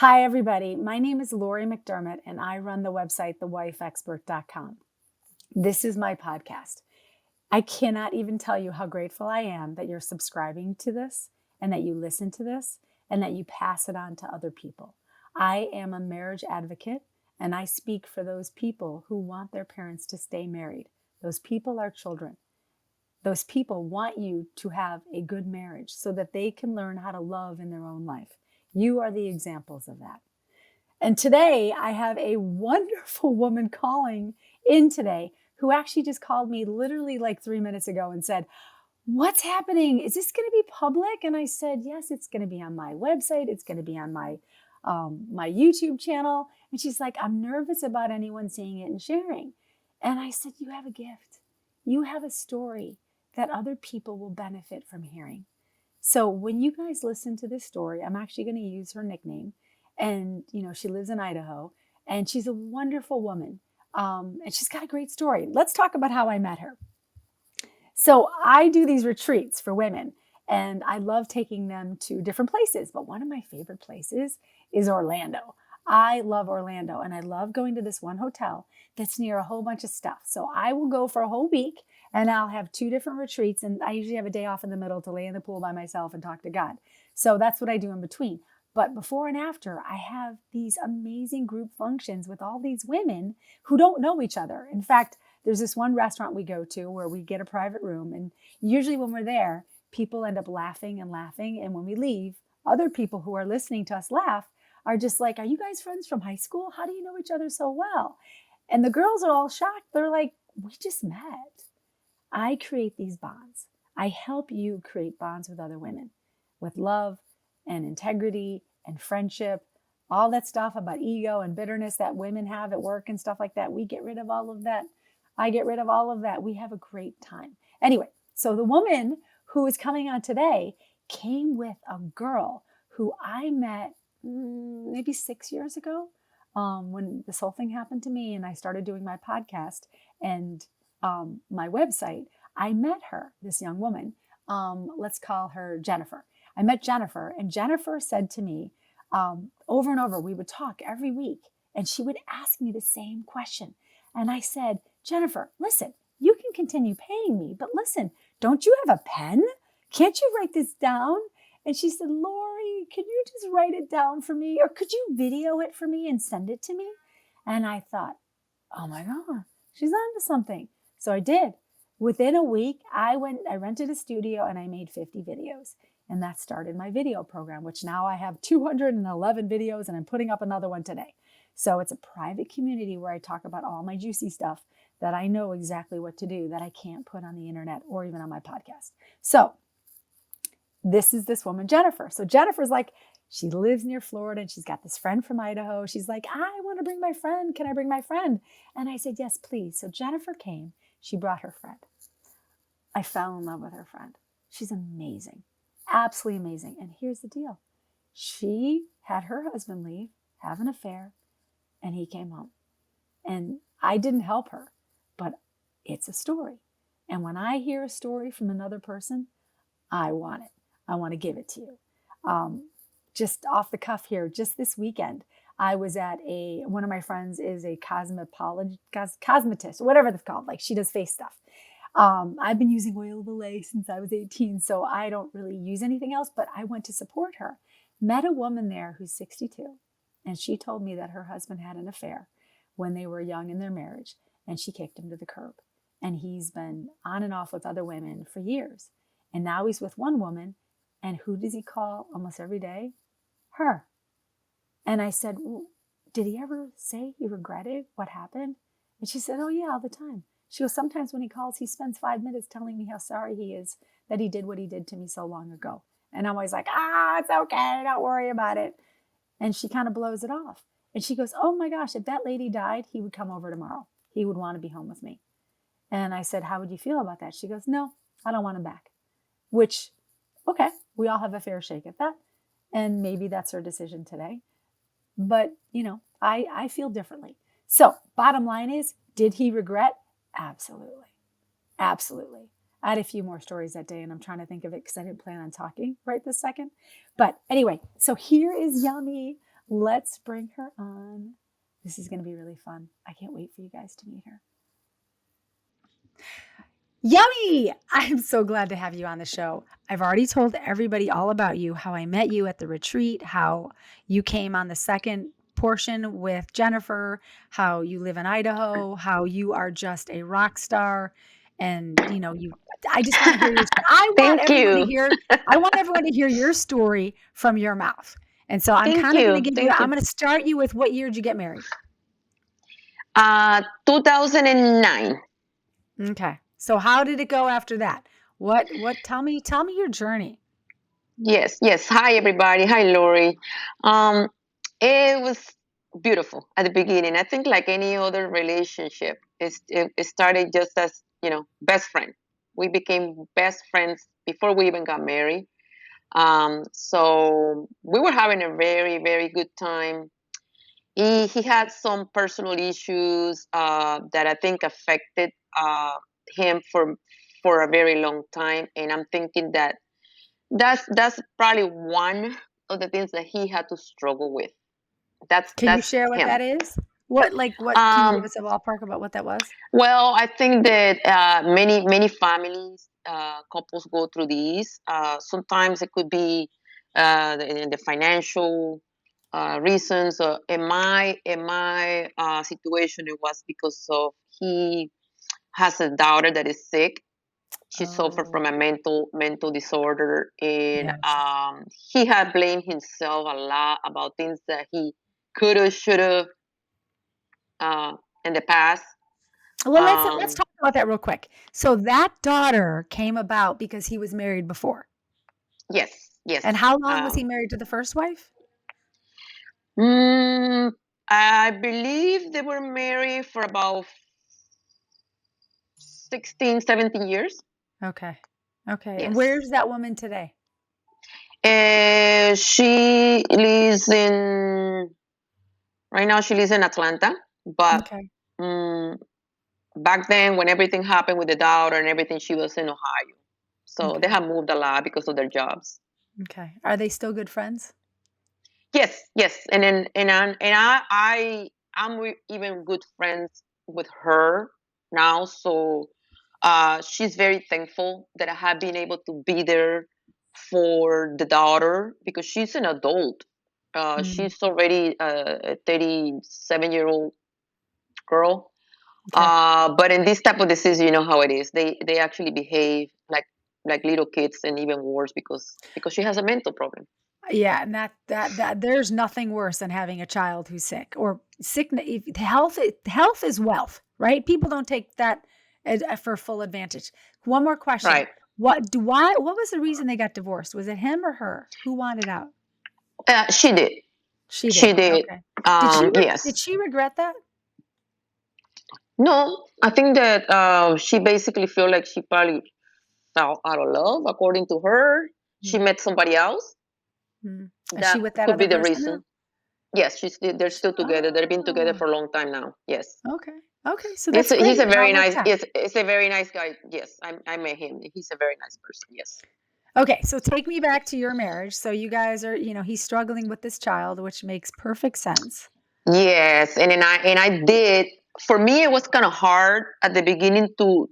Hi, everybody. My name is Laurie McDermott, and I run the website, thewifeexpert.com. This is my podcast. I cannot even tell you how grateful I am that you're subscribing to this and that you listen to this and that you pass it on to other people. I am a marriage advocate, and I speak for those people who want their parents to stay married. Those people are children. Those people want you to have a good marriage so that they can learn how to love in their own life. You are the examples of that. And today I have a wonderful woman calling in today who actually just called me literally like 3 minutes ago and said, "What's happening? Is this going to be public?" And I said, "Yes, it's going to be on my website. It's going to be on my YouTube channel." And she's like, "I'm nervous about anyone seeing it and sharing." And I said, "You have a gift. You have a story that other people will benefit from hearing." So when you guys listen to this story, I'm actually going to use her nickname. And, she lives in Idaho and she's a wonderful woman. And she's got a great story. Let's talk about how I met her. So I do these retreats for women and I love taking them to different places. But one of my favorite places is Orlando. I love Orlando and I love going to this one hotel that's near a whole bunch of stuff. So I will go for a whole week and I'll have 2 different retreats. And I usually have a day off in the middle to lay in the pool by myself and talk to God. So that's what I do in between. But before and after, I have these amazing group functions with all these women who don't know each other. In fact, there's this one restaurant we go to where we get a private room. And usually when we're there, people end up laughing and laughing. And when we leave, other people who are listening to us laugh are just like, "Are you guys friends from high school? How do you know each other so well?" And the girls are all shocked. They're like, "We just met." I create these bonds. I help you create bonds with other women with love and integrity and friendship, all that stuff about ego and bitterness that women have at work and stuff like that. We get rid of all of that. I get rid of all of that. We have a great time. Anyway, so the woman who is coming on today came with a girl who I met maybe 6 years ago when this whole thing happened to me and I started doing my podcast and my website. I met her, this young woman. Let's call her Jennifer. I met Jennifer, and Jennifer said to me over and over, we would talk every week, and she would ask me the same question. And I said, "Jennifer, listen, you can continue paying me, but listen, don't you have a pen? Can't you write this down?" And she said, "Laurie, can you just write it down for me? Or could you video it for me and send it to me?" And I thought, oh my God, she's onto something. So I did. Within a week, I rented a studio and I made 50 videos. And that started my video program, which now I have 211 videos and I'm putting up another one today. So it's a private community where I talk about all my juicy stuff that I know exactly what to do that I can't put on the internet or even on my podcast. So this is this woman, Jennifer. So Jennifer's like, she lives near Florida and she's got this friend from Idaho. She's like, "I want to bring my friend. Can I bring my friend?" And I said, "Yes, please." So Jennifer came. She brought her friend. I fell in love with her friend. She's amazing. Absolutely amazing. And here's the deal. She had her husband leave, have an affair, and he came home. And I didn't help her, but it's a story. And when I hear a story from another person, I want it. I want to give it to you. Just off the cuff here, just this weekend, I was at one of my friends is a cosmetist, whatever it's called. Like she does face stuff. I've been using oil of Olay since I was 18, so I don't really use anything else, but I went to support her. Met a woman there who's 62, and she told me that her husband had an affair when they were young in their marriage, and she kicked him to the curb. And he's been on and off with other women for years. And now he's with one woman, and who does he call almost every day? Her. And I said, "Well, did he ever say he regretted what happened?" And she said, "Oh yeah, all the time." She goes, "Sometimes when he calls, he spends 5 minutes telling me how sorry he is that he did what he did to me so long ago." And I'm always like, "It's okay. Don't worry about it." And she kind of blows it off. And she goes, "Oh my gosh, if that lady died, he would come over tomorrow. He would want to be home with me." And I said, "How would you feel about that?" She goes, "No, I don't want him back." Which, okay, we all have a fair shake at that. And maybe that's her decision today. But, I feel differently. So bottom line is, did he regret? Absolutely. Absolutely. I had a few more stories that day and I'm trying to think of it because I didn't plan on talking right this second. But anyway, so here is yummy Let's bring her on. This is going to be really fun. I can't wait for you guys to meet her. Yummy! I'm so glad to have you on the show. I've already told everybody all about you, how I met you at the retreat, how you came on the second portion with Jennifer, how you live in Idaho, how you are just a rock star. And, I just want to hear Thank you. I want everyone to hear your story from your mouth. And so I'm Thank kind of going you. to Thank I'm you. going to start you with what year did you get married? 2009. Okay. So how did it go after that? Tell me your journey. Yes, yes. Hi, everybody. Hi, Laurie. Um, it was beautiful at the beginning. I think like any other relationship, it started just as, best friend. We became best friends before we even got married. So we were having a very, very good time. He had some personal issues that I think affected him for a very long time, and I'm thinking that that's probably one of the things that he had to struggle with. Can you That's share what him. that is? What can you give Um, us a ballpark about what that was? well, I think that many families, couples go through these. Sometimes it could be the financial reasons. In my situation, it was because of he has a daughter that is sick. She suffered Oh, from a mental disorder, and yeah. he had blamed himself a lot about things that he could have, should have uh, in the past. Well, let's Um, talk about that real quick. So that daughter came about because he was married before. yes, yes. And how long was he Um, married to the first wife? mm, I believe they were married for about 16, 17 years. Okay. Okay. And Yes. where's that woman today? She lives in, right now, she lives in Atlanta, but Okay. um, back then, when everything happened with the daughter and everything, she was in Ohio. So they Okay. have moved a lot because of their jobs. Okay. Are they still good friends? Yes, yes, I'm even good friends with her now. So she's very thankful that I have been able to be there for the daughter because she's an adult. Mm, She's already a 37-year-old girl. okay. But in this type of decision, you know how it is. They actually behave like little kids, and even worse because she has a mental problem. Yeah, and that there's nothing worse than having a child who's sick or sickness. Health is wealth, right? People don't take that for full advantage. One more question: Right. What was the reason they got divorced? Was it him or her? Who wanted out? She did. She She did. did. Okay. Did Yes. she regret that? No, I think that she basically feel like she probably fell out of love. According to her, she Hmm. met somebody else. Hmm. Is she That with that could other be the person now? reason. Yes, they're still together. They've been together Oh, for a long time now. Yes. okay. Okay, so that's He's great. a It all very worked nice. out. It's a very nice guy. Yes, I met him. He's a very nice person. Yes. Okay, so take me back to your marriage. So you guys are, he's struggling with this child, which makes perfect sense. Yes, and I did. For me, it was kind of hard at the beginning to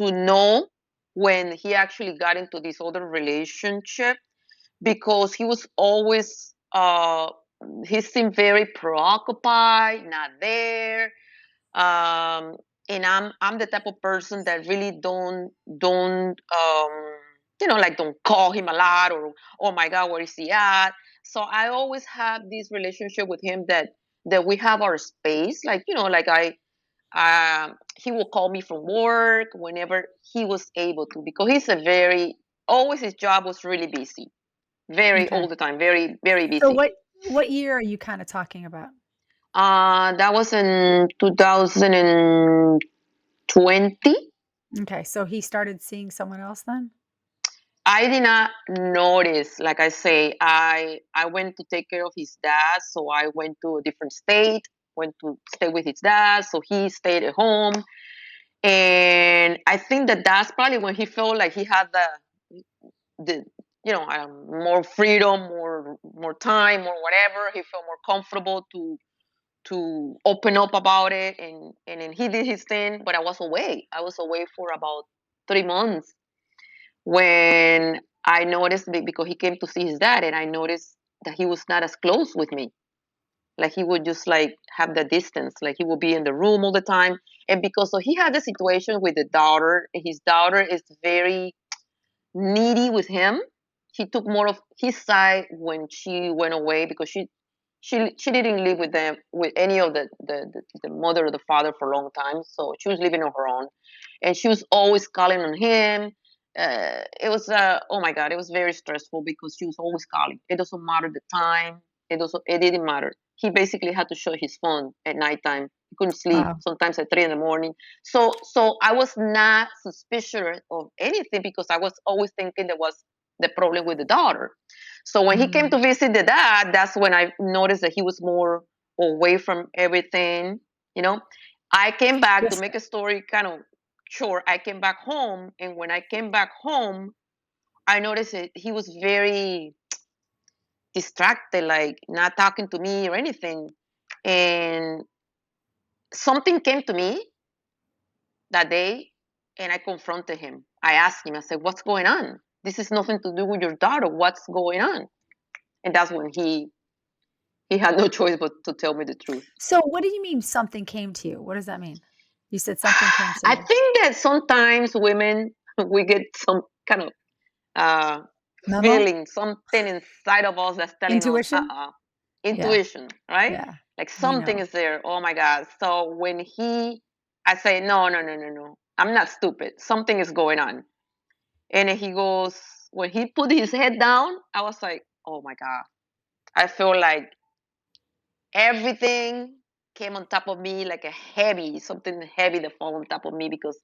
know when he actually got into this other relationship because he was always he seemed very preoccupied, not there. And I'm the type of person that really don't like don't call him a lot or oh my god, where is he at? So I always have this relationship with him that we have our space, like like he will call me from work whenever he was able to because he's a very always his job was really busy, very Okay. all the time, very very So busy. what year are you kind of talking about? That was in 2020. Okay, so he started seeing someone else then? I did not notice. Like I say, I went to take care of his dad, so I went to a different state, went to stay with his dad, so he stayed at home. And I think that that's probably when he felt like he had the more freedom, more time, or whatever. He felt more comfortable to open up about it, and then he did his thing. But I was away. I was away for about 3 months when I noticed, because he came to see his dad, and I noticed that he was not as close with me. Like he would just like have the distance. Like he would be in the room all the time, and because so he had the situation with the daughter. His daughter is very needy with him. He took more of his side when she went away, because she didn't live with them, with any of the mother or the father, for a long time. So she was living on her own, and she was always calling on him. It was oh my god, it was very stressful because she was always calling. It doesn't matter the time. It didn't matter. He basically had to show his phone at nighttime. He couldn't sleep, Wow. sometimes at 3 in the morning. So I was not suspicious of anything, because I was always thinking there was the problem with the daughter. So when he came Mm. to visit the dad, that's when I noticed that he was more away from everything. You know, I came back to Yes. make a story kind of short. I came back home, and when I came back home, I noticed that he was very distracted, like not talking to me or anything. And something came to me that day, and I confronted him. I asked him, I said, "What's going on? This is nothing to do with your daughter. What's going on?" And that's when he had no choice but to tell me the truth. So what do you mean something came to you? What does that mean? You said something came to I you. think that sometimes women, we get some kind of uh, Memo? feeling, something inside of us that's telling us, Intuition? Yeah. intuition, right? Yeah. Like We something know. is there. Oh my God. So when I say, no, no, no, no, no, I'm not stupid. Something is going on. And then he goes, when he put his head down, I was like, oh my God. I feel like everything came on top of me, like something heavy that fell on top of me, because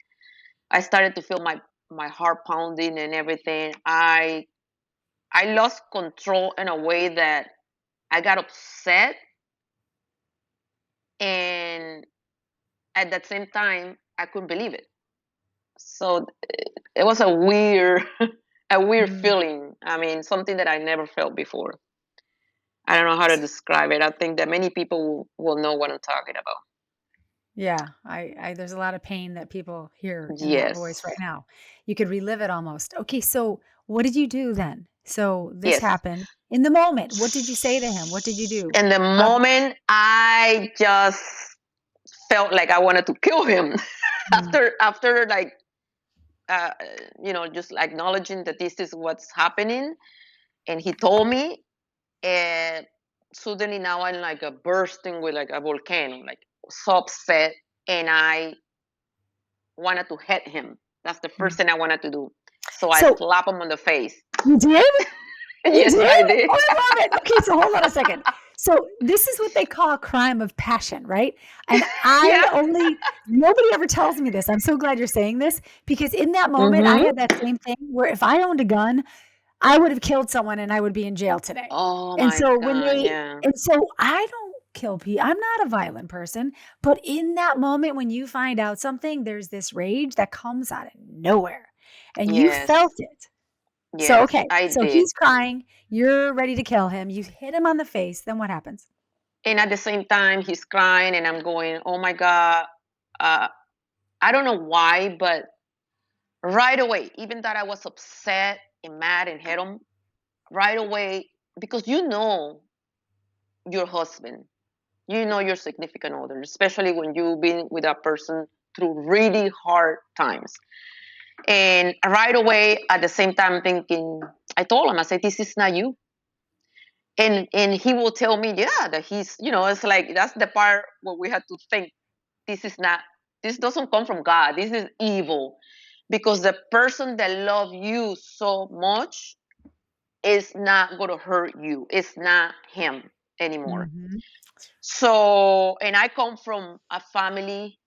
I started to feel my heart pounding and everything. I lost control in a way that I got upset, and at that same time I couldn't believe it. So it was a weird a weird Mm. feeling. I mean, something that I never felt before. I don't know how to describe it. I think that many people will know what I'm talking about. Yeah, I there's a lot of pain that people hear in that voice right Yes. now. You could relive it almost. Okay, so what did you do then? So this Yes. happened. In the moment, what did you say to him? What did you do? In the How moment, I just felt like I wanted to kill him. mm, After like uh, just acknowledging that this is what's happening, and he told me, and suddenly now I'm like a bursting with like a volcano, like so upset, and I wanted to hit him. That's the first mm. thing I wanted to do. So I So slap him on the face. you did? You Yes, did? I did. Oh, I love it. Okay, so hold on a second. So this is what they call a crime of passion, right? And Yeah. nobody ever tells me this. I'm so glad you're saying this because in that moment, I Mm-hmm. had that same thing where if I owned a gun, I would have killed someone and I would be in jail today. Oh And my so God. Yeah. I don't kill people. I'm not a violent person, but in that moment when you find out something, there's this rage that comes out of nowhere and you felt Yes. it. So, Yes, okay, I so did. he's crying, you're ready to kill him, you hit him on the face, then what happens? And at the same time, he's crying, and I'm going, "Oh my God." Uh, I don't know why, but right away, even that I was upset and mad and hit him, right away, because your husband, your significant other, especially when you've been with that person through really hard times. And right away, at the same time, thinking, I told him, I said, "This is not you." And he will tell me, yeah, that it's like that's the part where we have to think, this is not, this doesn't come from God. This is evil, because the person that loves you so much is not going to hurt you. It's not him anymore. Mhm. So, and I come from a family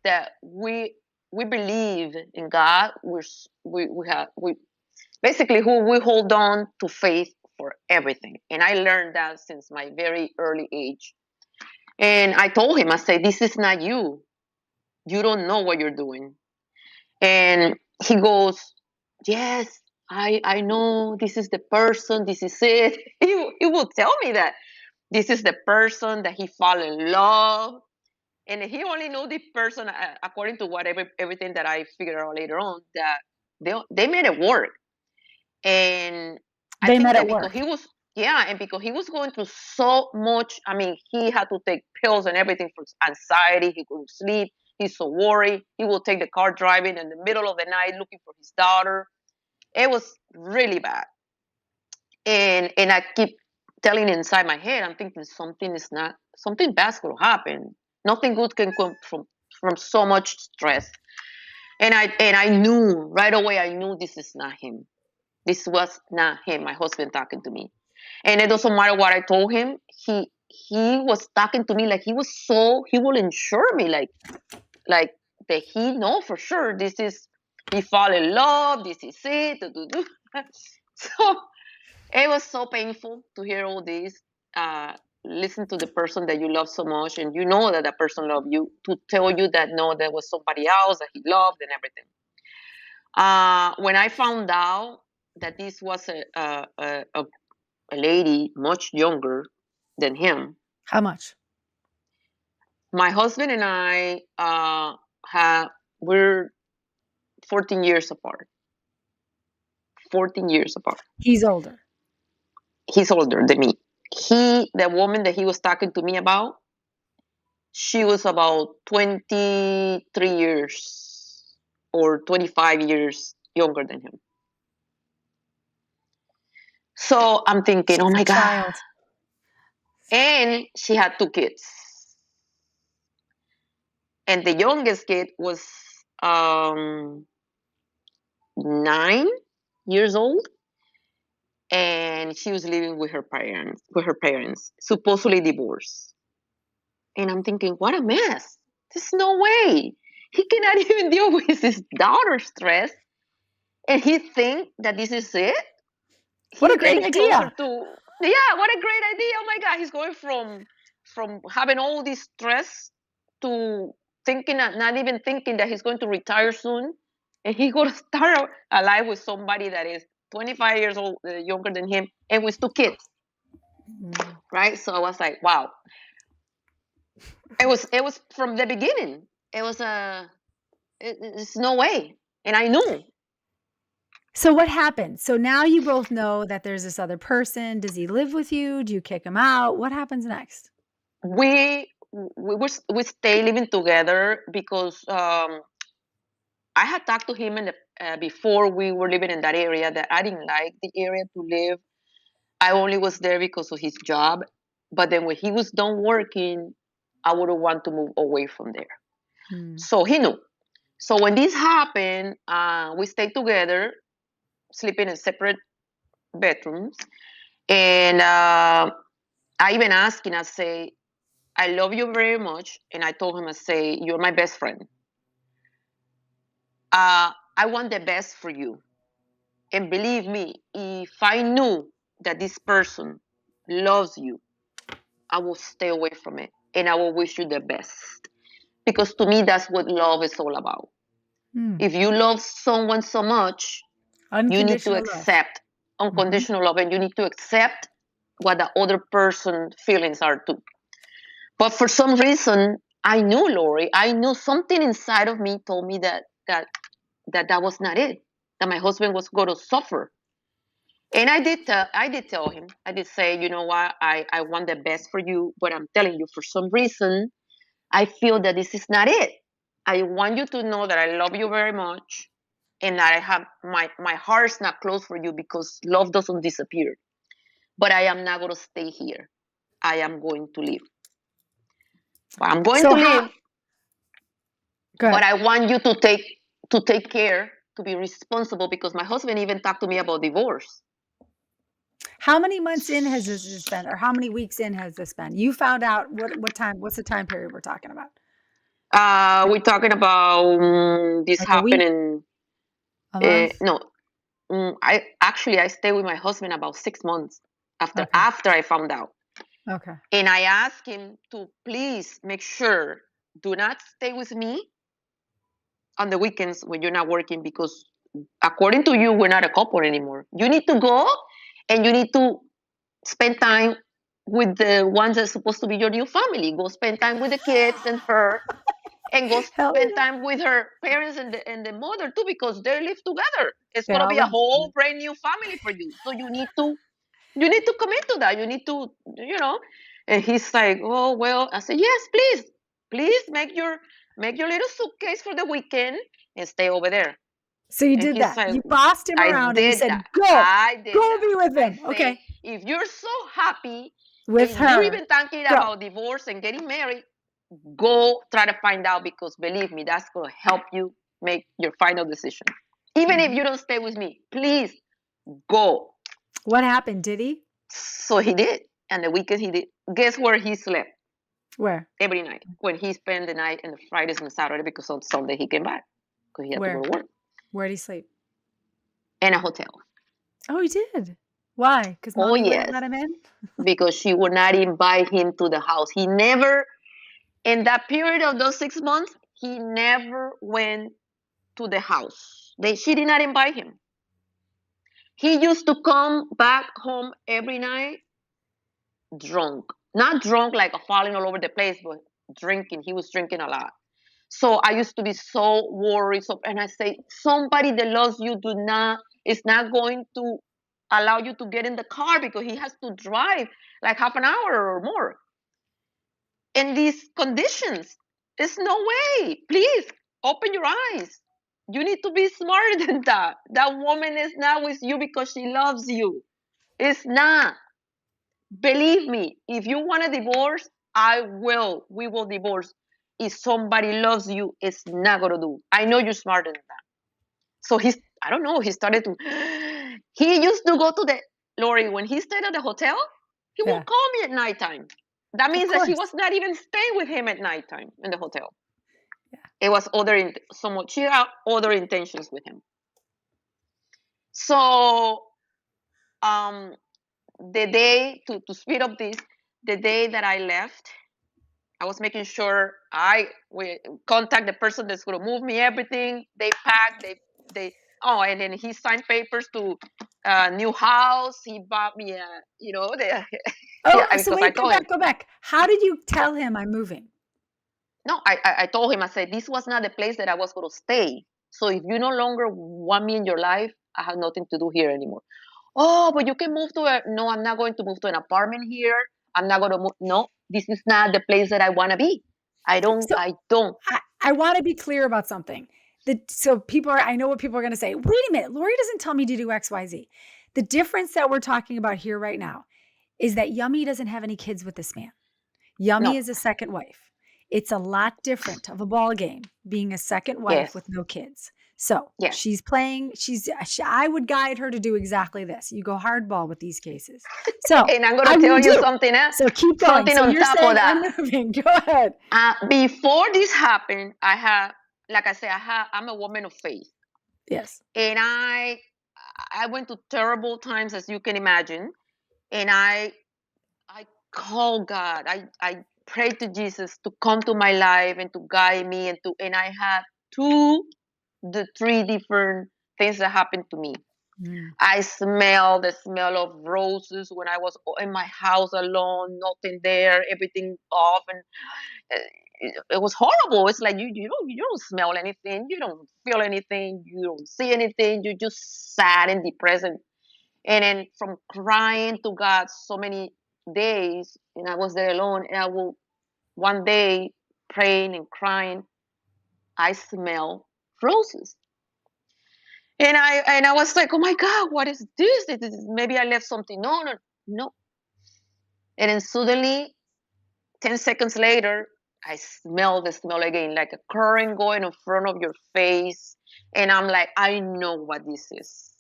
that we believe in God. We basically who we hold on to faith for everything. And I learned that since my very early age. And I told him, I said, "This is not you. You don't know what you're doing." And he goes, "Yes, I know this is the person, this is it. He will tell me that this is the person that he fall in love. And he only know the person according to everything that I figured out later on, that they made it work. And I They think met that at because work. he was, yeah, and because he was going through so much. I mean, he had to take pills and everything for anxiety. He couldn't sleep. He's so worried. He will take the car driving in the middle of the night looking for his daughter. It was really bad. And I keep telling inside my head, I'm thinking something bad's gonna happen. Nothing good can come from so much stress. And I knew right away. I knew this is not him. This was not him. My husband talking to me, and it doesn't matter what I told him. He was talking to me like he will ensure me like that he know for sure this is he fall in love. This is it. So it was so painful to hear all this. Uh, Listen to the person that you love so much, and you know that person loved you, to tell you that no, there was somebody else that he loved and everything. When I found out that this was a lady much younger than him, How much? my husband and I we're 14 years apart. 14 years apart. He's older. He's older than me. The woman that he was talking to me about, she was about 23 years or 25 years younger than him. So I'm thinking, oh She's a my God. child. And she had 2 kids. And the youngest kid was 9 years old. And she was living with her parents, supposedly divorced. And I'm thinking, what a mess. There's no way. He cannot even deal with his daughter's stress. And he think that this is it. What a He's great getting closer idea. to, yeah, what a great idea. Oh my God. He's going from having all this stress to thinking, not even thinking that he's going to retire soon. And he's going to start a life with somebody that is 25 years old, younger than him, and with 2 kids. Right. So I was like, wow. It was from the beginning. It was it's no way. And I knew. So what happened? So now you both know that there's this other person. Does he live with you? Do you kick him out? What happens next? We stay living together because I had talked to him before we were living in that area, that I didn't like the area to live. I only was there because of his job. But then when he was done working, I would want to move away from there. Hmm. So he knew. So when this happened, we stayed together, sleeping in separate bedrooms. And I even asked him, I say, I love you very much. And I told him, I say, you're my best friend. I want the best for you. And believe me, if I knew that this person loves you, I will stay away from it. And I will wish you the best. Because to me, that's what love is all about. Hmm. If you love someone so much, you need to Unconditional love. accept unconditional love, and you need to accept what the other person's feelings are too. But for some reason, I knew, Laurie, I knew something inside of me told me that was not it, that my husband was going to suffer. And I did tell him, I did say, you know what, I want the best for you, but I'm telling you, for some reason, I feel that this is not it. I want you to know that I love you very much, and that I have my heart's not closed for you, because love doesn't disappear. But I am not going to stay here. I am going to leave. But I'm going So to how leave, but good. I want you to take care, to be responsible, because my husband even talked to me about divorce. How many months in has this been, or how many weeks in has this been? You found out what time? What's the time period we're talking about? We're talking about this Like a week, happening. a month? No, I stayed with my husband about 6 months after Okay. I found out, Okay. and I asked him to please make sure, do not stay with me on the weekends when you're not working, because according to you, we're not a couple anymore. You need to go and you need to spend time with the ones that's supposed to be your new family. Go spend time with the kids and her, and go Hell spend yeah. time with her parents and the mother too, because they live together. It's They gonna all be a live whole together. brand new family for you. So you need to commit to that. You need to, you know. And he's like, oh well. I said, yes, please make your little suitcase for the weekend and stay over there. So you And did he's that. like, You bossed him I around and you did said, that. go, I did go that. be with I him. say, Okay. if you're so happy With and you're her. even thinking Go. about divorce and getting married, go try to find out, because believe me, that's going to help you make your final decision. Even if Mhm. you don't stay with me, please go. What happened? Did he? So he did. And the weekend he did. Guess where he slept Where? every night? When he spent the night and the Fridays and the Saturday, because on Sunday he came back because he had to go Where? to work. Where'd he sleep? In a hotel. Oh, he did. Why? Because Oh, mommy wouldn't yes. let him in? Because she would not invite him to the house. He never, in that period of those 6 months, he never went to the house. She did not invite him. He used to come back home every night drunk. Not drunk like falling all over the place, but drinking. He was drinking a lot. So I used to be so worried. And I say, somebody that loves you is not going to allow you to get in the car, because he has to drive like half an hour or more in these conditions. There's no way. Please open your eyes. You need to be smarter than that. That woman is not with you because she loves you. It's not. Believe me, if you want a divorce, I will. We will divorce. If somebody loves you, it's not gonna do. I know you're smarter than that. So I don't know, he started to, he used to go to Lori, when he stayed at the hotel, he will Yeah. call me at nighttime. That Of means that she course. was not even staying with him at nighttime in the hotel. Yeah. It was she had other intentions with him. So, um, the day, to speed up this, the day that I left, I was making sure we contact the person that's going to move me everything. They packed, they and then he signed papers to a new house. He bought me Oh, yeah, so because I wait, told him. go back. How did you tell him I'm moving? No, I told him, I said, this was not the place that I was going to stay. So if you no longer want me in your life, I have nothing to do here anymore. Oh, but you can move no, I'm not going to move to an apartment here. I'm not going to move. No, this is not the place that I want to be. I don't. So I don't. I want to be clear about something. So I know what people are going to say. Wait a minute, Lori doesn't tell me to do X, Y, Z. The difference that we're talking about here right now is that Yummy doesn't have any kids with this man. Yummy No. is a second wife. It's a lot different of a ball game being a second wife Yes. with no kids. So Yes. she's playing. I would guide her to do exactly this. You go hardball with these cases. So And I'm going I to will tell you do. something else. So keep going. Something So on you're top of saying I'm that. moving. Go ahead. Before this happened, like I said, I'm a woman of faith, Yes. and I went to terrible times, as you can imagine, and I called God. I prayed to Jesus to come to my life and to guide me, and I had the three different things that happened to me. Mm. I smell the smell of roses when I was in my house alone, nothing there, everything off, and it was horrible. It's like you don't smell anything, you don't feel anything, you don't see anything. You're just sad and depressed, and then from crying to God so many days, and I was there alone, and I will one day praying and crying, I smell roses. And I was like, oh my God, what is this? Maybe I left something. No, no, no. And then suddenly, 10 seconds later, I smell the smell again, like a current going in front of your face. And I'm like, I know what this is.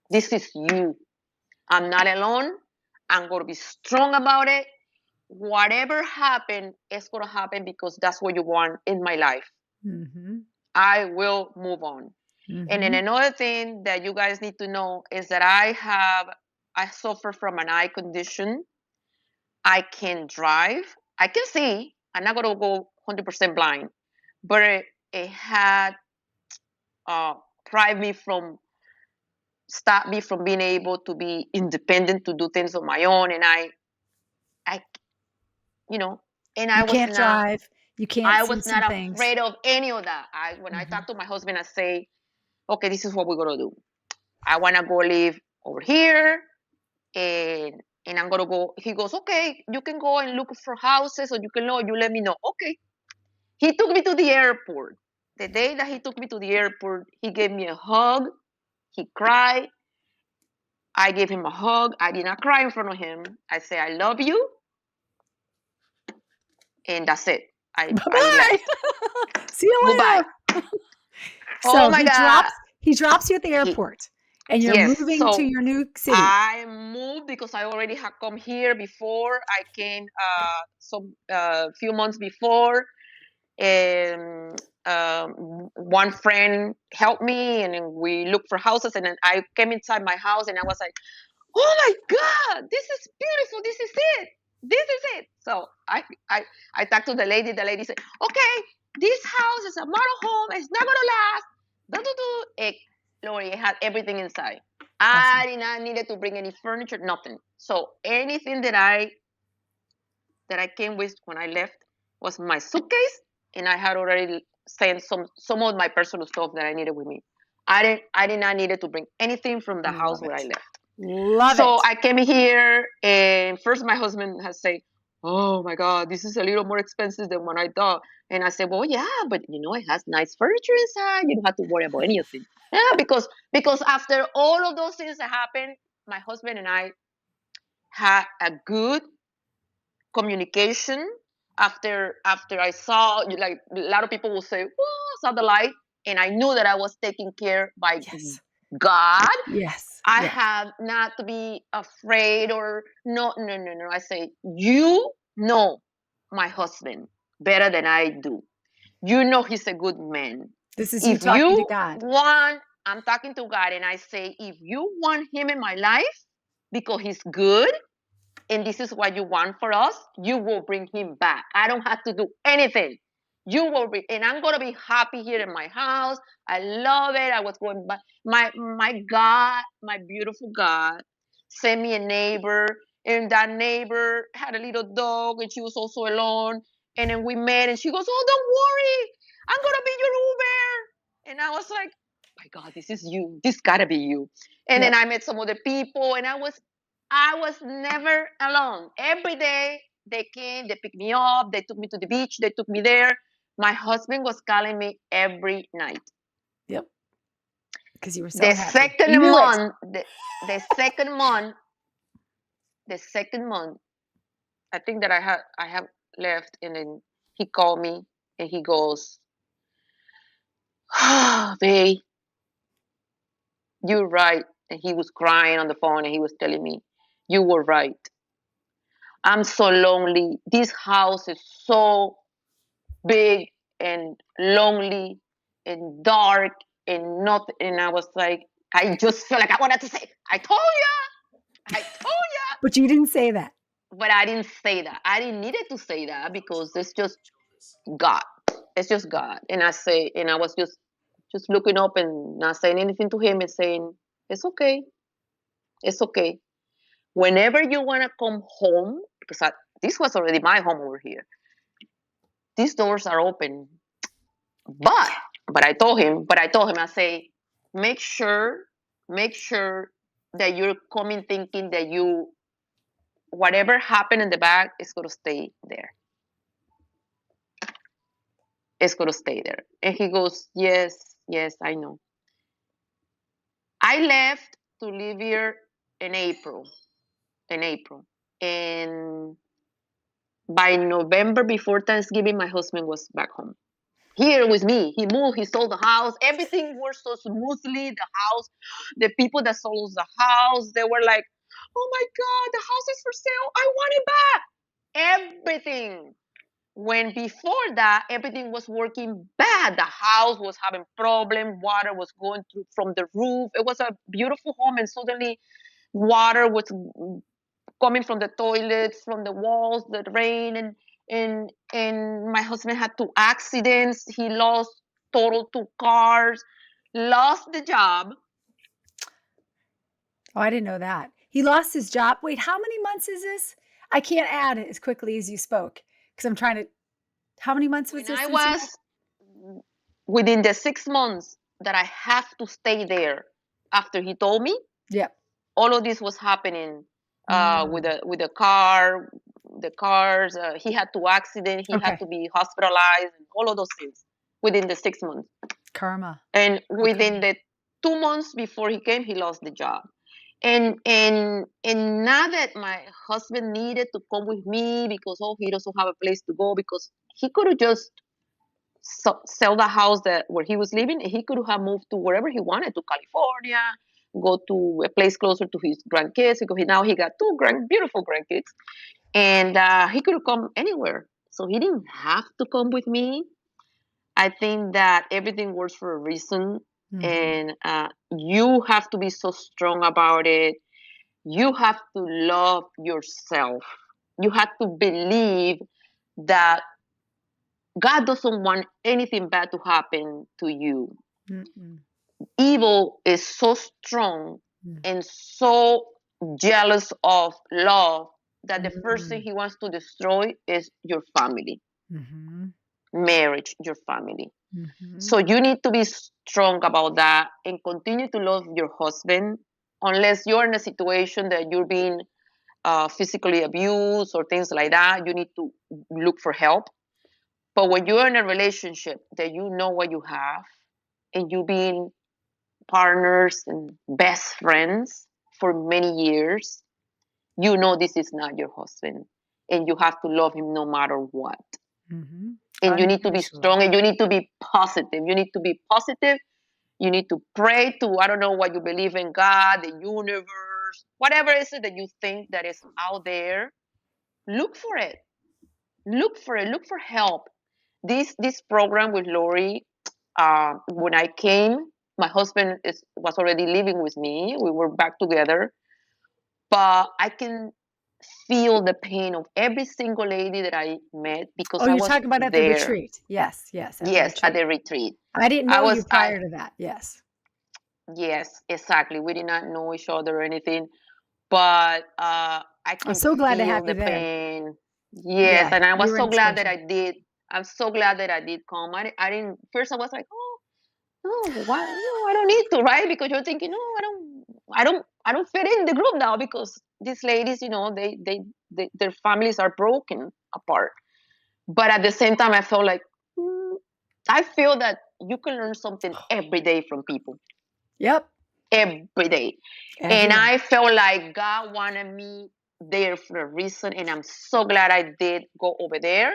This is you. I'm not alone. I'm going to be strong about it. Whatever happened, it's going to happen because that's what you want in my life. Mm-hmm. I will move on. And then Mm-hmm. another thing that you guys need to know is that I suffer from an eye condition. I can drive. I can see. I'm not gonna go 100% blind, but it had stop me from being able to be independent, to do things on my own. And I, and You can't drive. You can't I see was some not things. afraid of any of that. When I talk to my husband, I say, okay, this is what we're going to do. I want to go live over here, and I'm going to go. He goes, okay, you can go and look for houses, or you let me know. Okay. He took me to the airport. The day that he took me to the airport, he gave me a hug. He cried. I gave him a hug. I did not cry in front of him. I say, I love you. And that's it. I Bye-bye. left. See you Goodbye. later. Oh So my he God. drops you at the He, airport, and you're yes. moving to So your new city. I moved because I already had come here before. I came some few months before, and one friend helped me, and then we looked for houses. And then I came inside my house, and I was like, "Oh my God, this is beautiful! This is it! This is it!" So I talked to the lady. The lady said, "Okay, this house is a model home. It's not gonna last." Laurie, it had everything inside. Awesome. I did not needed to bring any furniture, nothing. So anything that I came with when I left was my suitcase, and I had already sent some of my personal stuff that I needed with me. I did not needed to bring anything from the house Love where I it. left. Love So it. I came here, and first my husband has said, "Oh my God, this is a little more expensive than what I thought." And I said, "Well, yeah, but it has nice furniture inside. You don't have to worry about anything." Yeah, because after all of those things that happened, my husband and I had a good communication. After I saw, like, a lot of people will say, "Oh, saw the light," and I knew that I was taken care by Yes. God. Yes. I Yes. have not to be afraid, or no, no, no, no. I say, you know my husband better than I do. You know he's a good man. This is you If talking to you God. want, I'm talking to God, and I say, if you want him in my life because he's good, and this is what you want for us, you will bring him back. I don't have to do anything. You will be, and I'm gonna be happy here in my house. I love it. I was going back. My God, my beautiful God, sent me a neighbor, and that neighbor had a little dog, and she was also alone. And then we met, and she goes, "Oh, don't worry, I'm gonna be your Uber." And I was like, "My God, this is you. This gotta be you." And then Yep. I met some other people, and I was never alone. Every day they came, they picked me up, they took me to the beach, they took me there. My husband was calling me every night. Yep. Because you were so The happy. second He knew it. month, the second month, the second month, I think that I have left, and then he called me, and he goes, "Ah, babe, you're right." And he was crying on the phone, and he was telling me, "You were right. I'm so lonely. This house is so big and lonely and dark and not." And I was like, I just felt like I wanted to say, I told you, But you didn't say that. but I didn't say that. I didn't need it to say that because it's just God. It's just God. And I was just looking up and not saying anything to him, and saying, "It's okay. It's okay. Whenever you want to come home," because this was already my home over here. These doors are open. But but I told him, I say, make sure, make sure that you're coming thinking that whatever happened in the back is gonna stay there. It's gonna stay there. And he goes, "Yes, yes, I know." I left to live here in April. In April. And by November, before Thanksgiving, my husband was back home. Here with me. He moved, he sold the house. Everything worked so smoothly. The house, the people that sold the house, they were like, "Oh my God, the house is for sale. I want it back." Everything. When before that, everything was working bad. The house was having problem. Water was going through from the roof. It was a beautiful home, and suddenly water was coming from the toilets, from the walls, the rain, and my husband had two accidents. He lost total two cars. lost the job. Oh, I didn't know that. He lost his job. Wait, how many months is this? I can't add it as quickly as you spoke because I'm trying to. How many months was When this I since he was within the 6 months that I have to stay there after he told me, Yep. all of this was happening with Mm. the car, the cars. He had to accident. He had Okay. to be hospitalized, and all of those things within the 6 months. Karma. And Okay. within the 2 months before he came, he lost the job. And now that my husband needed to come with me because he doesn't have a place to go, because he could have just sell the house where he was living, and he could have moved to wherever he wanted, to California, go to a place closer to his grandkids, because now he got two beautiful grandkids, and he could have come anywhere. So he didn't have to come with me. I think that everything works for a reason, Mm-hmm. and you have to be so strong about it. You have to love yourself. You have to believe that God doesn't want anything bad to happen to you. Mm-mm. Evil is so strong Mm. and so jealous of love that the first thing Mm. he wants to destroy is your family, Mm-hmm. marriage, your family. Mm-hmm. So you need to be strong about that and continue to love your husband, unless you're in a situation that you're being physically abused or things like that. You need to look for help. But when you're in a relationship that you know what you have, and you being partners and best friends for many years, you know this is not your husband, and you have to love him no matter what. Mm-hmm. And you need to be Unconditionally. strong, and you need to be positive. You need to be positive. You need to pray to, I don't know what you believe in, God, the universe, whatever is it that you think that is out there. Look for it. Look for it. Look for help. This program with Laurie, when I came, my husband was already living with me. We were back together, but I can feel the pain of every single lady that I met because Oh, I you're was talking about at the there. retreat. Yes, yes, at the Yes, at retreat. the retreat. I didn't I know you was I prior to that. Yes. Yes, exactly. We did not know each other or anything, but I I'm can so glad to have feel you the there. pain. Yes, Yeah, and I you was were an so glad that inspiration. I did. I'm so glad that I did come. I didn't. First, I was like, oh no, why? No, I don't need to, right? Because you're thinking, no, I don't fit in the group now because these ladies, their families are broken apart. But at the same time, I felt like mm, I feel that you can learn something every day from people, Yep. every day. Every And day. I felt like God wanted me there for a reason. And I'm so glad I did go over there.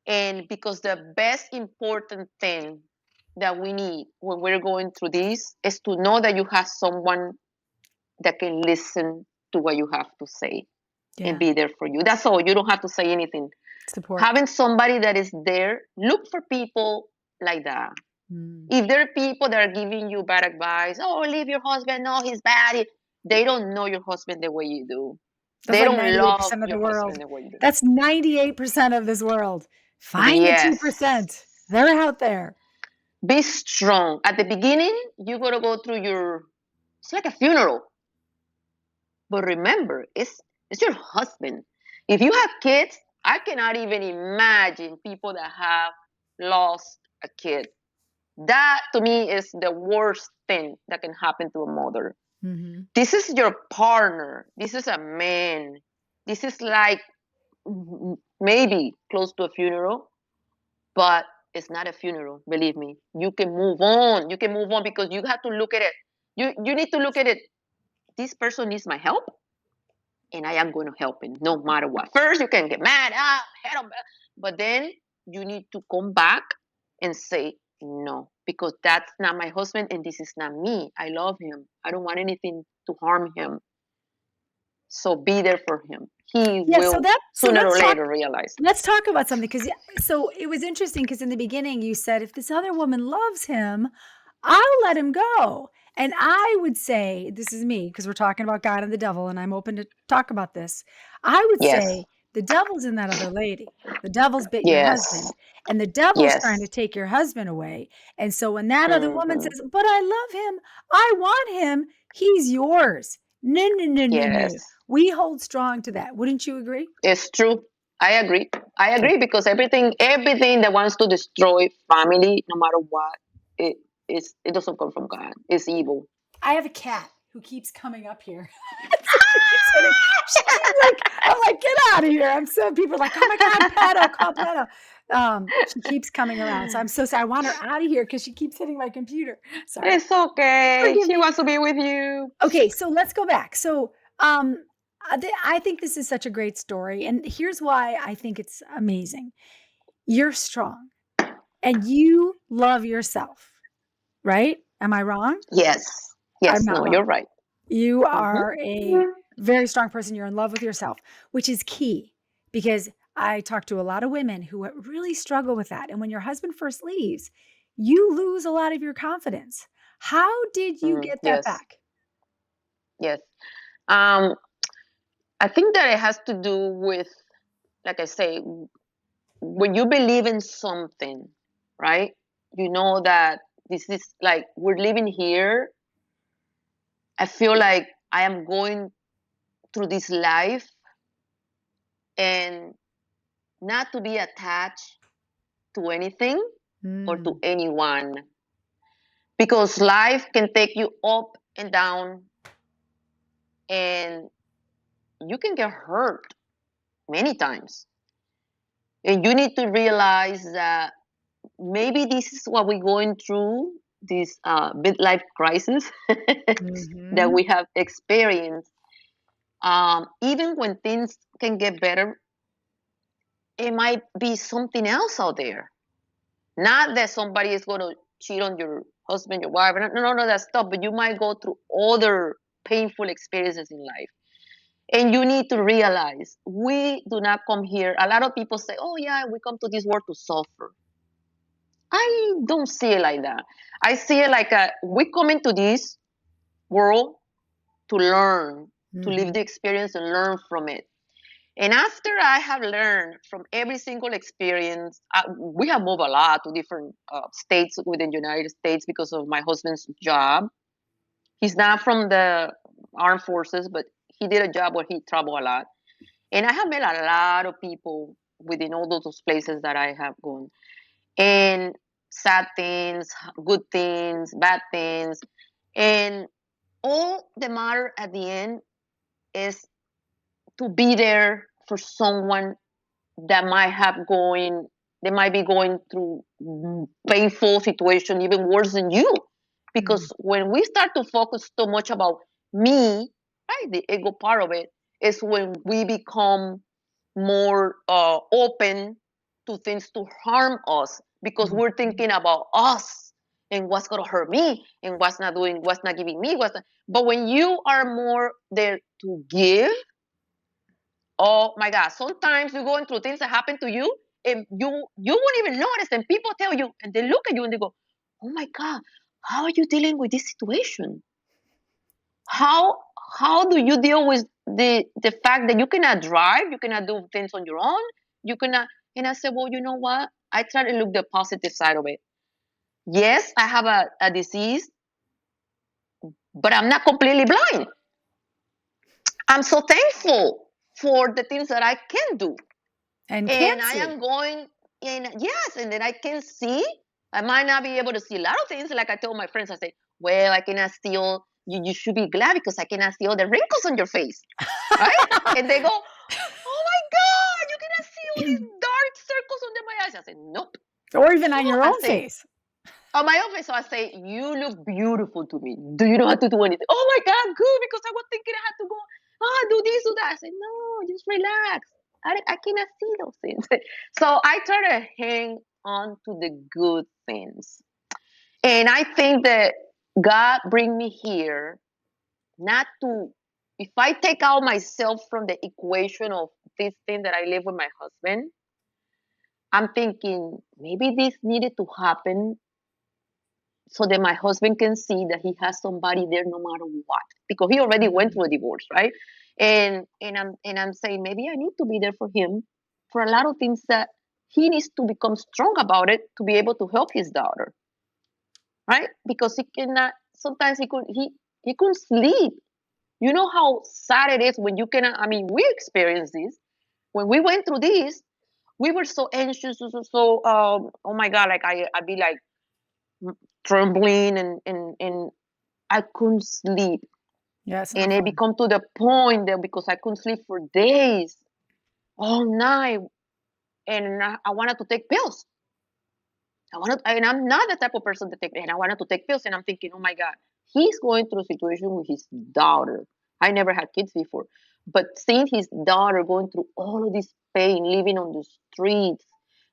And because the best important thing that we need when we're going through this is to know that you have someone that can listen to what you have to say and Yeah. be there for you. That's all. You don't have to say anything. Support. Having somebody that is there, look for people like that. Mm. If there are people that are giving you bad advice, oh, leave your husband, no, he's bad. They don't know your husband the way you do. That's They like don't love 98% of your the world. husband the way you do. That's 98% of this world. Find the Yes. 2%. They're out there. Be strong. At the beginning, you got to go through it's like a funeral. But remember, it's your husband. If you have kids, I cannot even imagine people that have lost a kid. That to me is the worst thing that can happen to a mother. Mm-hmm. This is your partner. This is a man. This is like maybe close to a funeral, but it's not a funeral. Believe me. You can move on. You can move on because you have to look at it. You need to look at it. This person needs my help, and I am going to help him no matter what. First, you can get mad, head on, but then you need to come back and say no, because that's not my husband, and this is not me. I love him. I don't want anything to harm him. So be there for him. He Yeah, will so sooner or later realize. let's talk about something because so it was interesting because in the beginning you said if this other woman loves him, I'll let him go. And I would say, this is me because we're talking about God and the devil and I'm open to talk about this. I would Yes. say the devil's in that other lady. The devil's bit your Yes. husband, and the devil's trying to Yes. take your husband away. And so when that other woman Hmm. says, "But I love him, I want him, he's yours." No, no, no, no, no. Yes. We hold strong to that. Wouldn't you agree? It's true. I agree. I Okay. agree because everything that wants to destroy family, no matter what, it it doesn't come from God. It's evil. I have a cat who keeps coming up here. So she keeps hitting. She keeps like, I'm like, get out of here. I'm so people are like, oh my God, pedo, call pedo. She keeps coming around. So I'm so sorry. I want her out of here because she keeps hitting my computer. Sorry. It's okay. Forgive She me. wants to be with you. Okay, so let's go back. So I think this is such a great story. And here's why I think it's amazing. You're strong and you love yourself, right? Am I wrong? Yes. I'm Yes. not No, wrong. you're right. You Hmm. are a very strong person. You're in love with yourself, which is key because I talk to a lot of women who really struggle with that. And when your husband first leaves, you lose a lot of your confidence. How did you get that Yes. back? Yes. Um, I think that it has to do with, like I say, when you believe in something, right? You know that this is like we're living here. I feel like I am going through this life and not to be attached to anything or to Mm, anyone because life can take you up and down and you can get hurt many times. And you need to realize that maybe this is what we're going through this midlife crisis that mhm, we have experienced. Even when things can get better, it might be something else out there. Not that somebody is going to cheat on your husband, your wife, none of that stuff, but you might go through other painful experiences in life. And you need to realize we do not come here. A lot of people say, oh, yeah, we come to this world to suffer. I don't see it like that. I see it like we come into this world to learn, to live the mhm, experience and learn from it. And after I have learned from every single experience, we have moved a lot to different states within the United States because of my husband's job. He's not from the armed forces, but he did a job where he traveled a lot. And I have met a lot of people within all those places that I have gone. And sad things, good things, bad things. And all the matter at the end is to be there for someone that might have going they might be going through painful situation even worse than you mm, because when we start to focus so much about me, right, the ego part of it is when we become more open to things to harm us because mhm, we're thinking about us and what's going to hurt me and what's not giving me but when you are more there to give. Oh my God! Sometimes you're going through things that happen to you, and you won't even notice. And people tell you, and they look at you and they go, "Oh my God, how are you dealing with this situation? How how do you deal with the fact that you cannot drive, you cannot do things on your own, you cannot?" And I said, "Well, you know what? I try to look the positive side of it. Yes, I have a disease, but I'm not completely blind. I'm so thankful for the things that I can do." and And can't I see. am going in, yes, and then I can see. I might not be able to see a lot of things. Like I told my friends, I say, well, I cannot see all, you should be glad because I cannot see all the wrinkles on your face, right? And they go, oh my God, you cannot see all these dark circles under my eyes. I say, nope. Or even on Oh, your I own say, face. on my own face, so I say, you look beautiful to me. Do you know how to do anything? Oh my God, good, because I was thinking I had to go, do this, do that. I said, no, just relax. I cannot see those things. So I try to hang on to the good things. And I think that God bring me here not to, if I take out myself from the equation of this thing that I live with my husband, I'm thinking maybe this needed to happen so that my husband can see that he has somebody there no matter what, because he already went Mm, through a divorce, right? And I'm saying maybe I need to be there for him for a lot of things that he needs to become strong about it to be able to help his daughter, right? Because he cannot. Sometimes he couldn't sleep. You know how sad it is when you cannot. I mean, we experienced this when we went through this. We were so anxious, oh my god, like I'd be like trembling, and I couldn't sleep. Yeah, it's not And it fun. become to the point that because I couldn't sleep for days, all night, and I wanted to take pills. And I'm not the type of person to take, and I wanted to take pills, and I'm thinking, oh my God, he's going through a situation with his daughter. I never had kids before, but seeing his daughter going through all of this pain, living on the streets,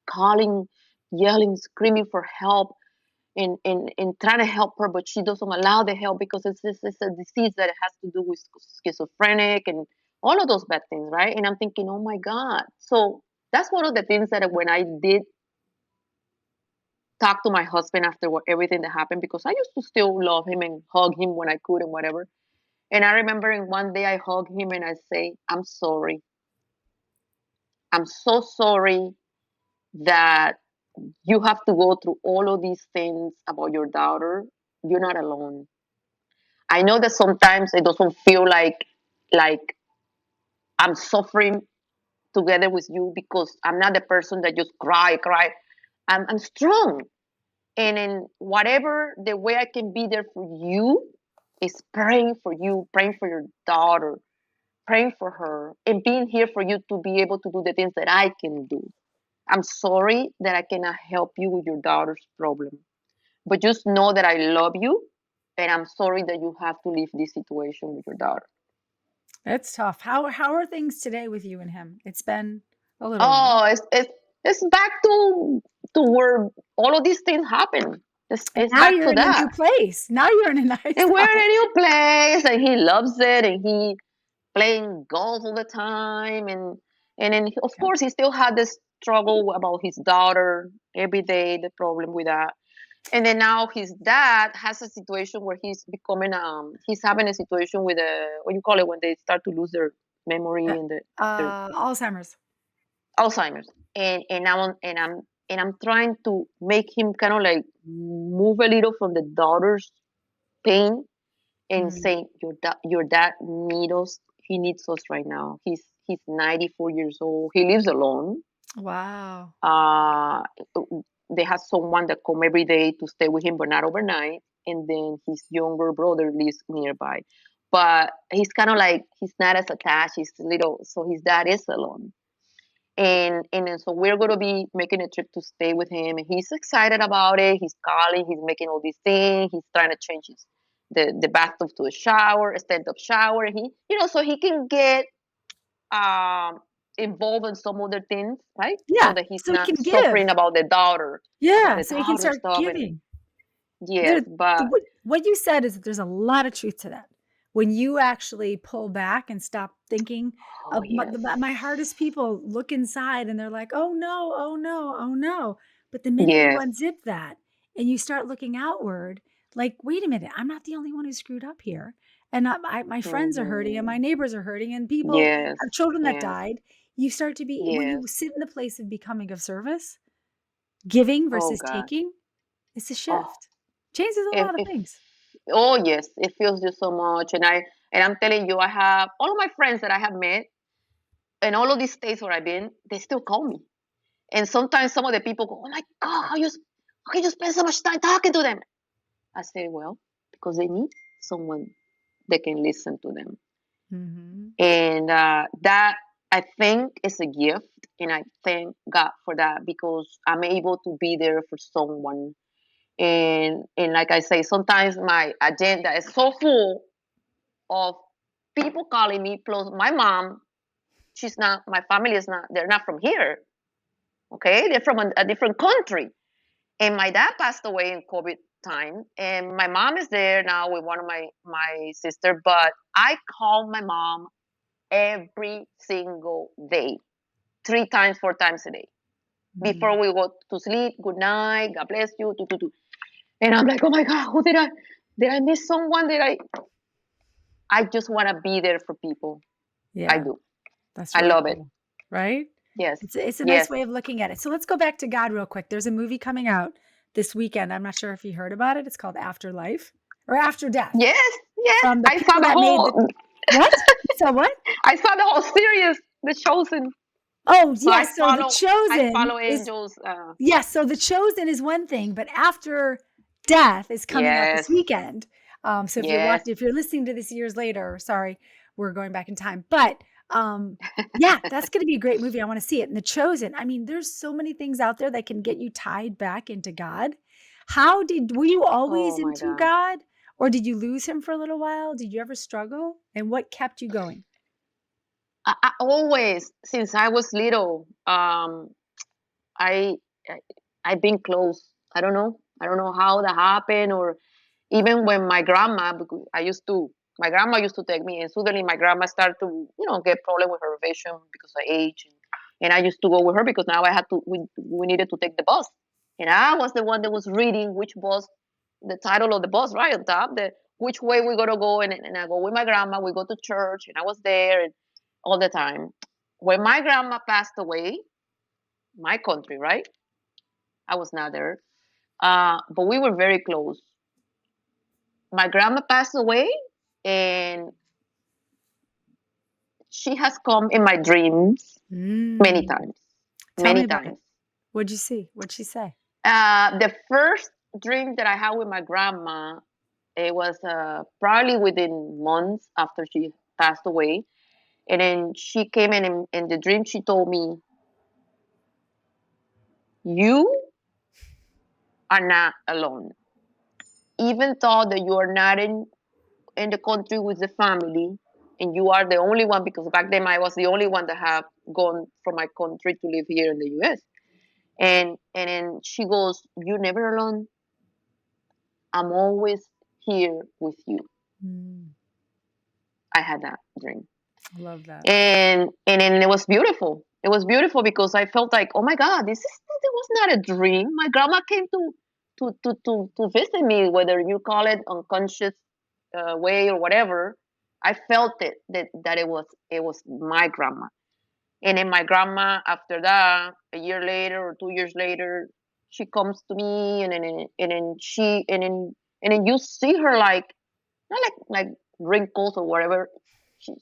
calling, yelling, screaming for help, and trying to help her, but she doesn't allow the help because it's a disease that has to do with schizophrenic and all of those bad things, right? And I'm thinking, oh my God. So that's one of the things that when I did talk to my husband after everything that happened, because I used to still love him and hug him when I could and whatever. And I remember in one day I hugged him and I say, I'm sorry. I'm so sorry that you have to go through all of these things about your daughter. You're not alone. I know that sometimes it doesn't feel like I'm suffering together with you because I'm not the person that just cry. I'm strong. And in whatever the way I can be there for you is praying for you, praying for your daughter, praying for her, and being here for you to be able to do the things that I can do. I'm sorry that I cannot help you with your daughter's problem, but just know that I love you, and I'm sorry that you have to leave this situation with your daughter. It's tough. How are things today with you and him? It's been a little while. Oh, it's back to where all of these things happen. And It's now back you're to in a that. new place. Now you're in a nice And we're in house. a new place, and he loves it, and he playing golf all the time, and then of Yep. course he still had this struggle about his daughter every day, the problem with that. And then now his dad has a situation where he's having a situation with a, what you call it, when they start to lose their memory Uh, and their Alzheimer's. Alzheimer's. And I'm trying to make him kind of like move a little from the daughter's pain and Mhm. say your dad needs us. He needs us right now. He's 94 years old. He lives alone. Wow. Uh, they have someone that come every day to stay with him, but not overnight. And then his younger brother lives nearby, but he's kind of like he's not as attached. He's little, so his dad is alone. And then so we're gonna be making a trip to stay with him, and he's excited about it. He's calling, he's making all these things, he's trying to change the bathtub to a shower, a stand-up shower. So he can get um involved in some other things, right? So Yeah, that he's so he not can give. suffering about Yeah, the so he can daughter start stuff. And giving. yes, There but what you said is that there's a lot of truth to that. When you actually pull back and stop thinking oh of yes, my hardest people look inside and they're like, "Oh no, oh no, oh no." But the minute you yes, unzip that and you start looking outward, like, "Wait a minute, I'm not the only one who screwed up here. And my friends are hurting and hmm, my neighbors are hurting and people yes, have children that yes, died." You start to be when yes. you sit in the place of becoming of service, giving Oh versus God. taking, it's a Oh, shift. Changes a lot of if things. oh yes, it feels you so much. And I'm telling you, I have all of my friends that I have met in all of these states where I've been, they still call me. And sometimes some of the people go, "Oh my God, how can you spend so much time talking to them?" I say, "Well, because they need someone that can listen to them." Mhm. And that, I think, is a gift, and I thank God for that because I'm able to be there for someone. And like I say, sometimes my agenda is so full of people calling me, plus my mom. She's not, my family is not, they're not from here. Okay. They're from a different country. And my dad passed away in COVID time. And my mom is there now with one of my sister. But I call my mom every single day, 3 times, 4 times a day. Mhm. Before we go to sleep, good night, God bless you, And I'm like, oh my God, who did I miss someone? I just want to be there for people. I Yeah, do. that's I really love it. cool, right? Yes. It's a nice Yes. way of looking at it. So let's go back to God real quick. There's a movie coming out this weekend. I'm not sure if you heard about it. It's called Afterlife or After Death Yes. Yes. from the I saw people the that made the whole. what? You saw what? I saw the whole series, The Chosen. Oh, So yes. So The I Chosen follow is angels. yes. So The Chosen is one thing, but After Death is coming out this Yes. weekend. So Yes. if you're listening to this years later, sorry, we're going back in time. But yeah, that's going to be a great movie. I want to see it. And The Chosen. I mean, there's so many things out there that can get you tied back into God. Were you always Oh my into God. God, or did you lose him for a little while? Did you ever struggle? And what kept you going? I always, since I was little, I, I I've been close. I don't know. I don't know how that happened, or even when my grandma, because my grandma used to take me, and suddenly my grandma started to, get problem with her vision because of age, and I used to go with her because now I had to, we needed to take the bus, and I was the one that was reading which bus, the title of the bus right on top, the which way we're gonna go, and I go with my grandma. We go to church, and I was there, and all the time. When my grandma passed away, my country, right? I was not there, but we were very close. My grandma passed away, and she has come in my dreams many Mm, times, tell me many about it. times. What'd you see? What'd she say? The first dream that I had with my grandma, it was probably within months after she passed away. And then she came in the dream, she told me, "You are not alone. Even though that you are not in the country with the family, and you are the only one, because back then I was the only one that have gone from my country to live here in the US. And then she goes, "You're never alone. I'm always here with you." Mm, I had that dream. I love that. And then it was beautiful. It was beautiful because I felt like, oh my God, this was not a dream. My grandma came to visit me, whether you call it unconscious way or whatever. I felt it that it was my grandma. And then my grandma, after that, a year later or 2 years later, she comes to me, and then you see her like, not like wrinkles or whatever.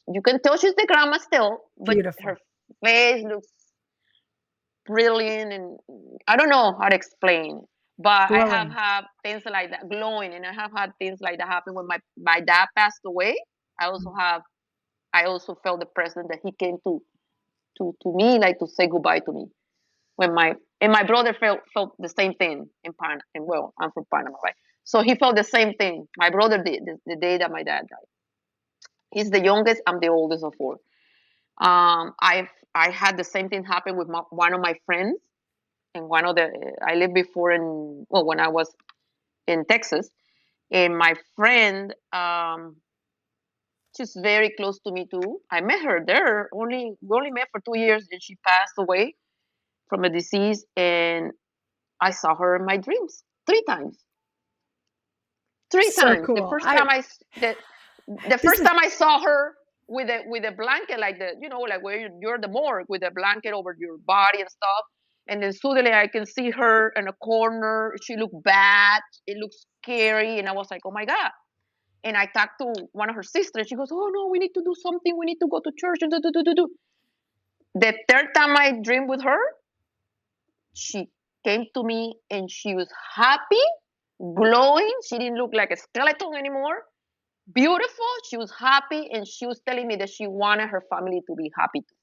You can tell she's the grandma still, but Beautiful. her face looks brilliant, and I don't know how to explain. But I have Glowing. had things like that glowing, and I have had things like that happen when my dad passed away. I also Mm. have I also felt the presence that he came to me, like to say goodbye to me. When my brother felt the same thing in Panama. And well, I'm from Panama, right? So he felt the same thing. My brother did the day that my dad died. He's the youngest. I'm the oldest of four. I had the same thing happen with one of my friends, and one of the I lived before when I was in Texas, and my friend, she's very close to me too. I met her there. We only met for 2 years, and she passed away from a disease, and I saw her in my dreams 3 times. Three So times. cool. I The this first is time I saw her with a blanket, like like where you're the morgue, with a blanket over your body and stuff. And then suddenly I can see her in a corner. She looked bad. It looks scary, and I was like, oh my God. And I talked to one of her sisters. She goes, oh no, we need to do something. We need to go to church. And do. The third time I dreamed with her, she came to me and she was happy, glowing. She didn't look like a skeleton anymore. Beautiful. She was happy, and she was telling me that she wanted her family to be happy too.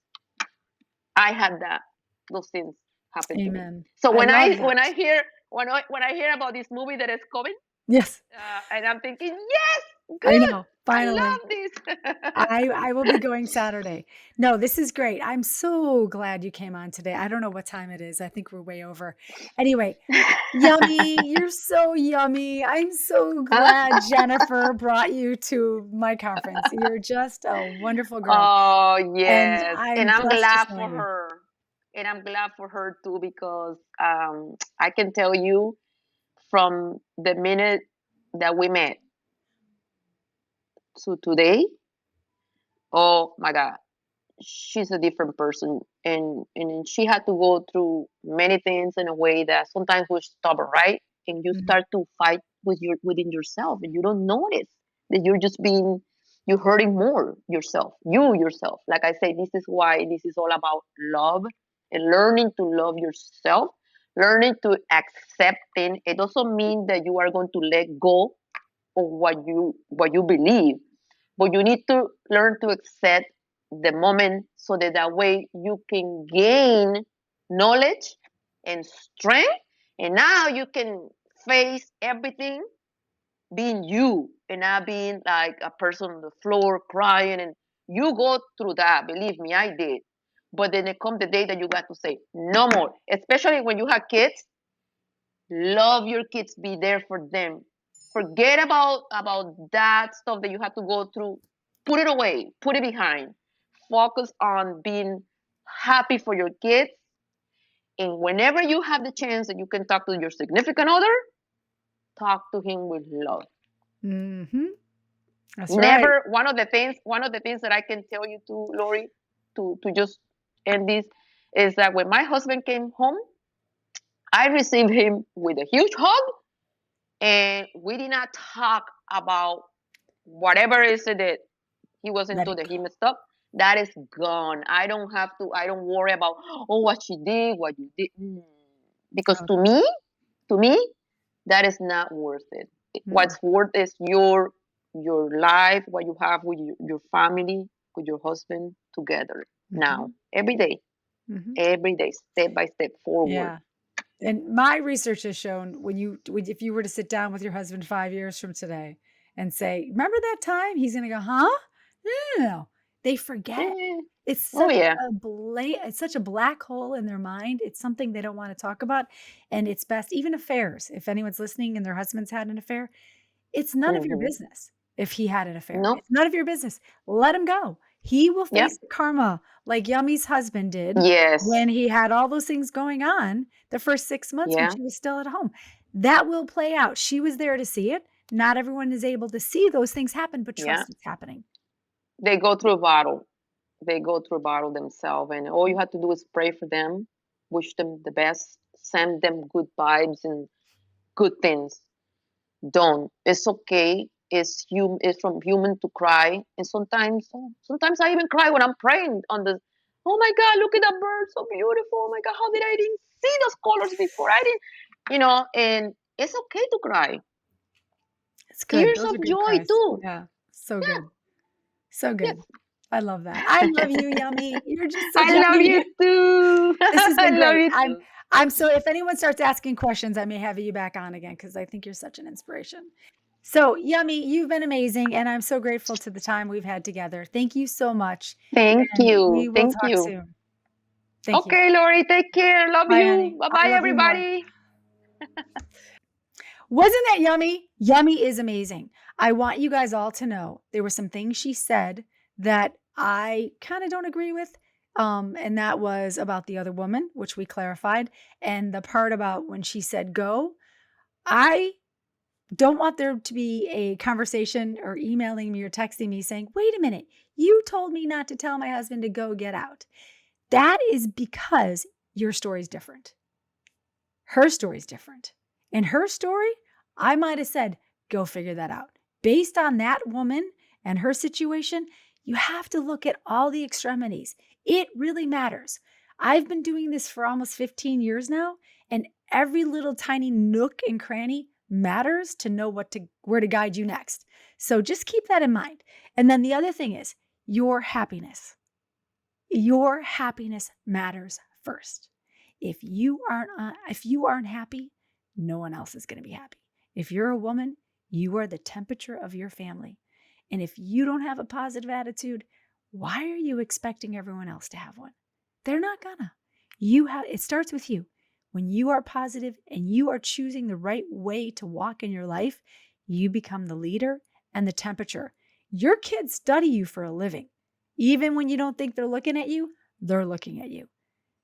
I had those things happen to me. amen. So I when love I that. when I hear about this movie that is coming, Yes, and I'm thinking, yes, I good. know. I Finally. love this. I will be going Saturday. No, this is great. I'm so glad you came on today. I don't know what time it is. I think we're way over. Anyway, yummy. You're so yummy. I'm so glad Jennifer brought you to my conference. You're just a wonderful girl. Oh And yes, and I'm I'm blessed glad just for knowing you. her, and I'm glad for her too, because I can tell you, from the minute that we met to today, oh my God, she's a different person, and she had to go through many things in a way that sometimes we're stubborn, right? And you Mhm. start to fight within yourself, and you don't notice that you're hurting more yourself, yourself. Like I say, this is why this is all about love and learning to love yourself, learning to accepting. It doesn't mean that you are going to let go of what you believe, but you need to learn to accept the moment so that way you can gain knowledge and strength, and now you can face everything being you and not being like a person on the floor crying. And you go through that, believe me, I did. But then it comes the day that you got to say no more, especially when you have kids. Love your kids, be there for them. Forget about that stuff that you have to go through. Put it away, put it behind. Focus on being happy for your kids, and whenever you have the chance that you can talk to your significant other, talk to him with love. Mhm. That's right. Never. One of the things that I can tell you, to Lori, to just end this, is that when my husband came home, I received him with a huge hug, and we did not talk about whatever is it that he was Let into, it that go. he messed up. That is gone. I don't worry about, oh, what she did, what you did. Because Oh, to me, that is not worth it. mm-mm. What's worth is your life, what you have with your family, with your husband together now, Mhm. Mhm. every day, step by step forward. Yeah. And my research has shown if you were to sit down with your husband 5 years from today and say, "Remember that time?" He's going to go, "Huh? No, no, no, no." They forget. Yeah. It's Oh such yeah. it's such a black hole in their mind. It's something they don't want to talk about. And it's best, even affairs. If anyone's listening and their husband's had an affair, it's none of your Hmm. business if he had an affair. No. It's none of your business. Let him go. He will Yep. face the karma like Yummy's husband did Yes. when he had all those things going on the first 6 months when Yeah. she was still at home. That will play out. She was there to see it. Not everyone is able to see those things happen, but Yeah. trust it's happening. They go through a battle. They go through a battle themselves, and all you have to do is pray for them, wish them the best, send them good vibes and good things. Don't. It's okay. It's from human to cry, and sometimes I even cry when I'm praying on the. Oh my God! Look at that bird, so beautiful. Oh my God! How did I didn't see those colors before? I didn't, and it's okay to cry. It's good. Tears Those of are good joy cries. too. Yeah. So Yeah. good. So Yes. good. I love that. I love you, Yummy. You're just such I a love you beauty. too. This has I been love great. you I'm too. I'm so if anyone starts asking questions, I may have you back on again because I think you're such an inspiration. So, Yummy, you've been amazing, and I'm so grateful to the time we've had together. Thank you so much, Thank and you. we will Thank talk you. soon. Thank you. Okay, Lori, take care. Love Bye, you. honey. Bye I bye, love you more. everybody. Wasn't that yummy? Yummy is amazing. I want you guys all to know there were some things she said that I kind of don't agree with. And that was about the other woman, which we clarified, and the part about when she said go. I don't want there to be a conversation or emailing me or texting me saying, wait a minute, you told me not to tell my husband to go get out. That is because your story is different. Her story is different. In her story, I might have said, go figure that out. Based on that woman and her situation, you have to look at all the extremities. It really matters. I've been doing this for almost 15 years now, and every little tiny nook and cranny matters to know where to guide you next. So just keep that in mind. And then the other thing is your happiness. Your happiness matters first. If you aren't happy, no one else is going to be happy. If you're a woman, you are the temperature of your family. And if you don't have a positive attitude, why are you expecting everyone else to have one? They're not gonna. It starts with you. When you are positive and you are choosing the right way to walk in your life, you become the leader and the temperature. Your kids study you for a living. Even when you don't think they're looking at you, they're looking at you.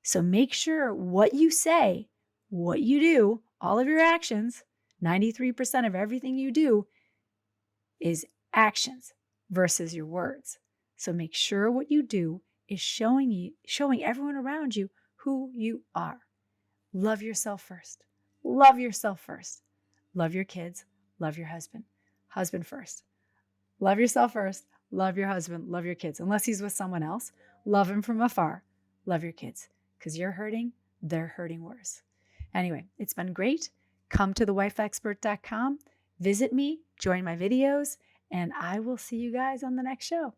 So make sure what you say, what you do, all of your actions, 93% of everything you do is actions versus your words. So make sure what you do is showing everyone around you who you are. Love yourself first. Love yourself first. Love your kids. Love your husband. Husband first. Love yourself first. Love your husband. Love your kids. Unless he's with someone else, love him from afar. Love your kids. Because you're hurting, they're hurting worse. Anyway, it's been great. Come to thewifeexpert.com. Visit me. Join my videos. And I will see you guys on the next show.